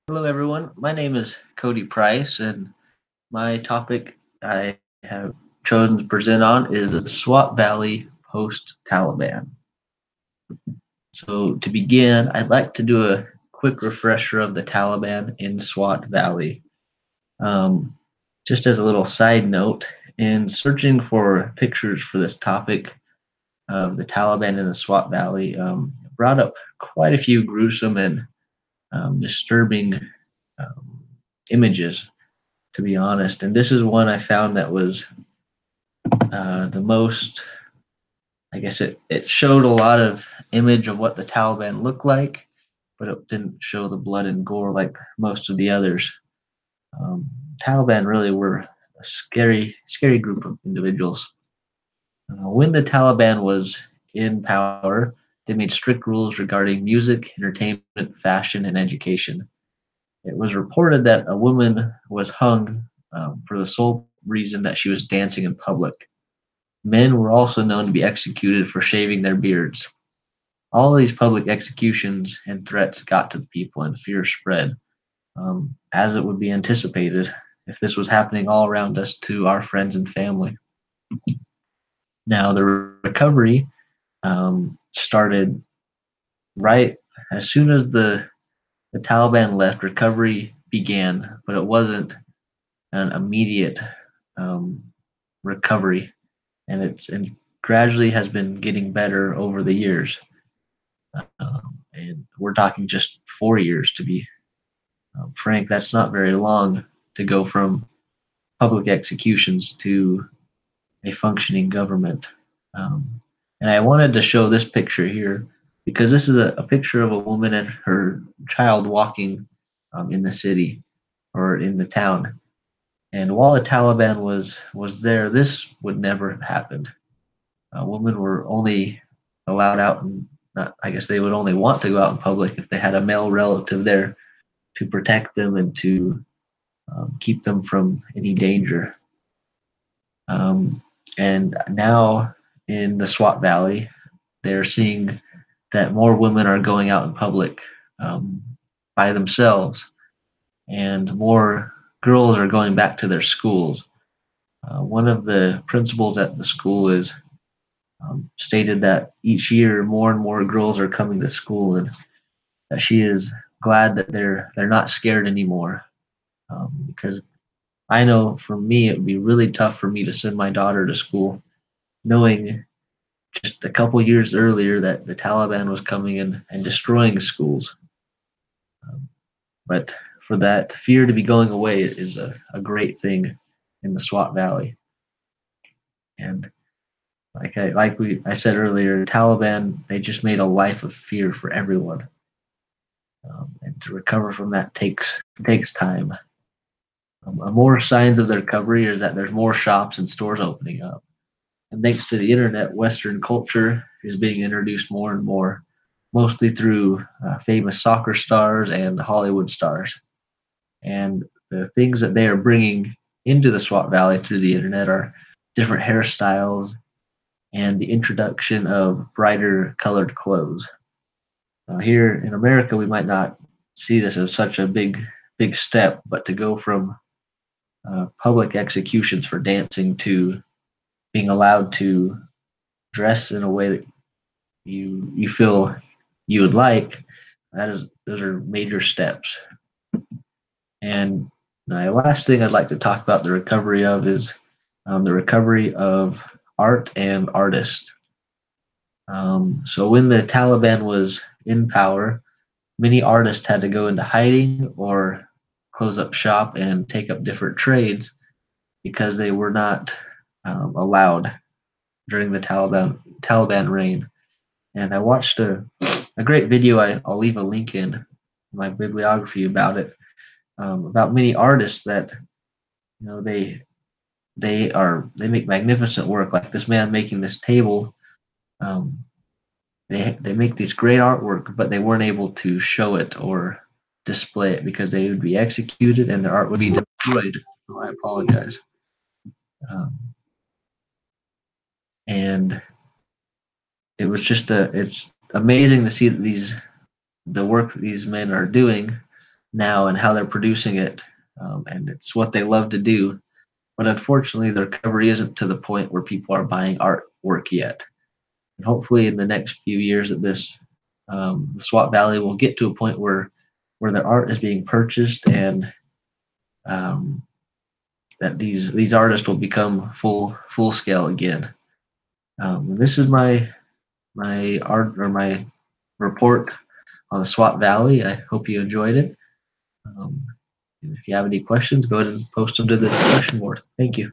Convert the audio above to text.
Hello, everyone. My name is Cody Price, and my topic I have chosen to present on is the Swat Valley post Taliban. So, to begin, I'd like to do a quick refresher of the Taliban in Swat Valley. Um, just as a little side note, in searching for pictures for this topic of the Taliban in the Swat Valley, brought up quite a few gruesome and disturbing um, images, to be honest. And this is one I found that was the most, I guess it showed a lot of image of what the Taliban looked like, but it didn't show the blood and gore like most of the others. Um, Taliban really were a scary group of individuals. When the Taliban was in power, they made strict rules regarding music, entertainment, fashion, and education. It was reported that a woman was hung for the sole reason that she was dancing in public. Men were also known to be executed for shaving their beards. All of these public executions and threats got to the people, and fear spread, as it would be anticipated if this was happening all around us to our friends and family. Now, the recovery started right as soon as the Taliban left. Recovery began, but it wasn't an immediate um, recovery, and gradually has been getting better over the years. And we're talking just 4 years to be frank. That's not very long to go from public executions to a functioning government. Um, and I wanted to show this picture here because this is a picture of a woman and her child walking in the city or in the town. And while the Taliban was there, this would never have happened. Women were only allowed out, and not, I guess they would only want to go out in public if they had a male relative there to protect them and to keep them from any danger. Um, and now in the Swat Valley, they're seeing that more women are going out in public um, by themselves, and more girls are going back to their schools. One of the principals at the school is stated that each year more and more girls are coming to school, and that she is glad that they're not scared anymore. Because I know for me it would be really tough for me to send my daughter to school, knowing just a couple years earlier that the Taliban was coming in and destroying schools. Um, but for that fear to be going away is a great thing in the Swat Valley. And I said earlier, Taliban, they just made a life of fear for everyone, and to recover from that takes time. More signs of the recovery is that there's more shops and stores opening up, and thanks to the internet, Western culture is being introduced more and more, mostly through famous soccer stars and Hollywood stars. And the things that they are bringing into the Swat Valley through the internet are different hairstyles and the introduction of brighter colored clothes. Here in America, we might not see this as such a big step, but to go from public executions for dancing to being allowed to dress in a way that you feel you would like, that is those are major steps. And the last thing I'd like to talk about the recovery of is the recovery of art and artists. So when the Taliban was in power, many artists had to go into hiding or close up shop and take up different trades because they were not allowed during the Taliban reign. And I watched a great video. I'll leave a link in my bibliography about many artists that they make magnificent work. Like this man making this table. Um, they make this great artwork, but they weren't able to show it or display it because they would be executed and their art would be destroyed. So I apologize. Um, and it's amazing to see that the work that these men are doing now and how they're producing it, and it's what they love to do. But unfortunately, the recovery isn't to the point where people are buying artwork yet. And hopefully, in the next few years, that this the Swat Valley will get to a point where the art is being purchased, and um, that these artists will become full scale again. This is my art or my report on the Swat Valley. I hope you enjoyed it. Um, and if you have any questions, go ahead and post them to the discussion board. Thank you.